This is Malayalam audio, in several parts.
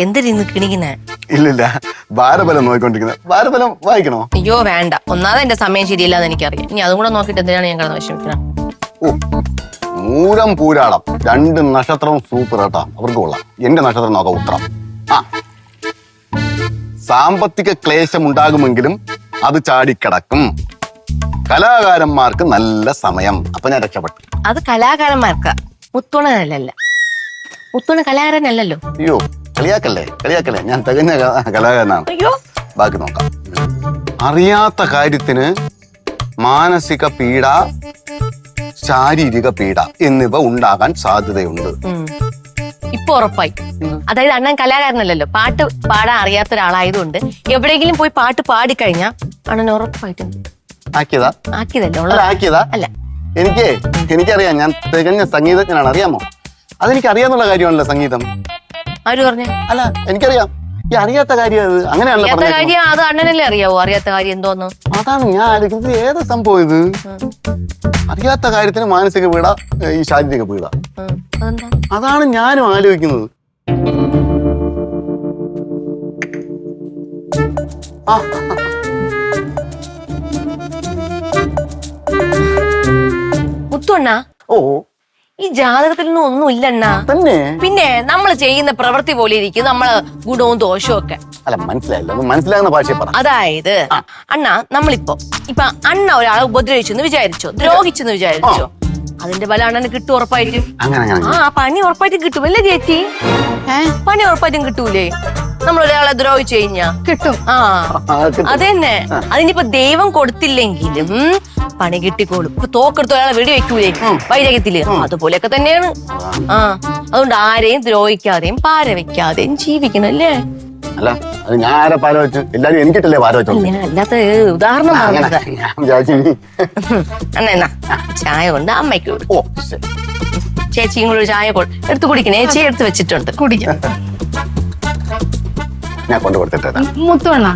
എന്തിനു കിണിക്കുന്നേ? ഇല്ലില്ല, വാരഫലം നോക്കിക്കൊണ്ടിരിക്കുന്നത്. വാരഫലം വായിക്കണോ? അയ്യോ വേണ്ട, ഒന്നാമത് എന്റെ സമയം ശരിയല്ലാന്ന് എനിക്കറിയാം. ഇനി അതും കൂടെ നോക്കിട്ട് എന്തിനാണ് ഞാൻ കിടന്ന് വിഷമിക്കണം? ഓ, മൂലം പൂരാടം 2 നക്ഷത്രവും സൂപ്പർ കേട്ടാ. അവർക്ക് കൊള്ളാം. എന്റെ നക്ഷത്രം നോക്കാം, ഉത്രം. ആ, സാമ്പത്തിക ക്ലേശം ഉണ്ടാകുമെങ്കിലും അത് ചാടിക്കടക്കും. കലാകാരന്മാർക്ക് നല്ല സമയം. അപ്പൊ ഞാൻ രക്ഷപ്പെട്ടു. അത് കലാകാരന്മാർക്കാ, മുത്തോണനല്ല. മുത്തോണ കലാകാരനല്ലല്ലോ. അയ്യോ, കളിയാക്കല്ലേ. ഞാൻ തികഞ്ഞ കലാകാരനാണ്. അയ്യോ, ബാക്കി നോക്കാം. അറിയാത്ത കാര്യത്തിന് മാനസിക പീഡ, ശാരീരിക പീഡ എന്നിവ ഉണ്ടാകാൻ സാധ്യതയുണ്ട്. ഇപ്പൊ ഉറപ്പായി. അതായത് അണ്ണൻ കലാകാരനല്ലല്ലോ, പാട്ട് പാടാൻ അറിയാത്ത ഒരാളായതുകൊണ്ട് എവിടെയെങ്കിലും പോയി പാട്ട് പാടിക്കഴിഞ്ഞാ അണ്ണൻ ഉറപ്പായിട്ടും ആക്കിയതാ. അല്ല, എനിക്കറിയാം. ഞാൻ തികഞ്ഞ സംഗീതജ്ഞനാണ്. അറിയാമോ? അതെനിക്ക് അറിയാന്നുള്ള കാര്യമാണല്ലോ സംഗീതം. ആര് പറഞ്ഞ? അല്ല, എനിക്കറിയാം. ഈ അറിയാത്ത കാര്യം അത് അങ്ങനെയാണല്ലോ കാര്യം. അത് അണ്ണനല്ലേ അറിയാവോ അറിയാത്ത കാര്യം എന്തോന്ന്? അതാണ് ഞാൻ ആലോചിക്കുന്നത്. ഏതാ സംഭവം ഇത്? അറിയാത്ത കാര്യത്തിന് മാനസിക പീഡ, ഈ ശാരീരിക പീഡ. അതാണ് ഞാനും ആലോചിക്കുന്നത്. മുത്തുണ്ണ, ഓ, ഈ ജാതകത്തിലൊന്നും ഒന്നും ഇല്ലണ്ണാ. തന്നെ? പിന്നെ നമ്മൾ ചെയ്യുന്ന പ്രവൃത്തി പോലെ ഇരിക്കും നമ്മള് ഗുണവും ദോഷവും ഒക്കെ. അല്ല, മനസ്സിലാകുന്ന ഭാഷ പറ. അതായത് അണ്ണ, നമ്മളിപ്പോ അണ്ണ ഒരാളെ ഉപദ്രവിച്ചെന്ന് വിചാരിച്ചോ, ദ്രോഹിച്ചെന്ന് വിചാരിച്ചോ, അതിന്റെ ബലം അണ്ണന് കിട്ടും ഉറപ്പായിട്ടും. പണി ഉറപ്പായിട്ടും കിട്ടും അല്ലേ ചേച്ചി? പണി ഉറപ്പായിട്ടും കിട്ടൂലേ നമ്മൾ ഒരാളെ ദ്രോഹിച്ചു കഴിഞ്ഞാ? കിട്ടും. അതന്നെ. അതിനിപ്പോ ദൈവം കൊടുത്തില്ലെങ്കിലും പണി കിട്ടിക്കോളും. ഇപ്പൊ തോക്കെടുത്ത് ഒരാളെ വെടി വെക്കൂലേ വൈരാഗ്യത്തില്, അതുപോലെയൊക്കെ തന്നെയാണ്. അതുകൊണ്ട് ആരെയും ദ്രോഹിക്കാതെയും പാര വെക്കാതെയും ജീവിക്കണം അല്ലേ? അല്ല, അത് ഞാൻ ആരെ പാര വെച്ചു? എല്ലാരും എനിക്കിട്ടല്ലേ പാര വെച്ചോ? ഇങ്ങനെ അല്ലാത്ത ഉദാഹരണം എന്നാ ചായ കൊണ്ട് അമ്മയ്ക്ക് കൊടുക്കും. ചേച്ചിയും കൂടെ ചായ എടുത്ത് കുടിക്കണേ. ചേച്ചി എടുത്ത് വെച്ചിട്ടുണ്ട്, കുടിക്കാം. ഞാൻ കൊണ്ട് കൊടുത്തിട്ട് മുത്തോണ്ണ,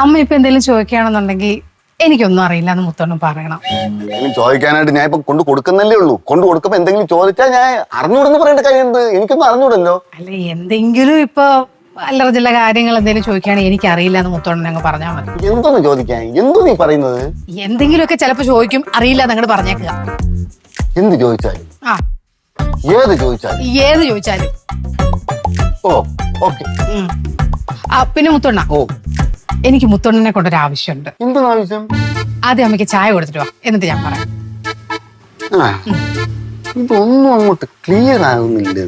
അമ്മ ഇപ്പൊ എന്തെങ്കിലും ചോദിക്കുകയാണെന്നുണ്ടെങ്കിൽ എനിക്കൊന്നും അറിയില്ല എന്ന് മുത്തോണ്ണം പറയണം. എന്തെങ്കിലും ചോദിക്കാനായിട്ട് ഞാൻ ഇപ്പൊ കൊണ്ട് കൊടുക്കുന്നല്ലേ ഉള്ളൂ. കൊണ്ട് കൊടുക്കുമ്പോ എന്തെങ്കിലും ചോദിച്ചാൽ ഞാൻ അറിഞ്ഞൂടെന്ന് പറയേണ്ട കാര്യം എന്ത്? എനിക്കൊന്നും അറിഞ്ഞൂടല്ലോ. അല്ല, എന്തെങ്കിലും ഇപ്പൊ അല്ലറ ചില കാര്യങ്ങൾ എന്തെങ്കിലും ചോദിക്കുകയാണെങ്കിൽ എനിക്ക് അറിയില്ല എന്ന് മുത്തോണ്ണൻ അങ്ങ് പറഞ്ഞാൽ മതി. എന്തോന്ന് ചോദിക്കാൻ? എന്തോ നീ പറയുന്നത്? എന്തെങ്കിലുമൊക്കെ ചിലപ്പോ ചോദിക്കും, അറിയില്ല എന്നങ്ങോട്ട് പറഞ്ഞേക്കുക. എന്ത് ചോദിച്ചാലും? ഏത് ചോദിച്ചാലും? ഓ, ഓക്കെ. പിന്നെ മുത്തോണ്ണ, എനിക്ക് മുത്തോണ്ണനെ കൊണ്ടൊരു ആവശ്യമുണ്ട്. എന്താണ് ആവശ്യം? ആദ്യം അമ്മയ്ക്ക് ചായ കൊടുത്തിട്ട് വാ, എന്നിട്ട് ഞാൻ പറയാം. ഇതൊന്നും അങ്ങോട്ട് ക്ലിയർ ആകുന്നില്ല.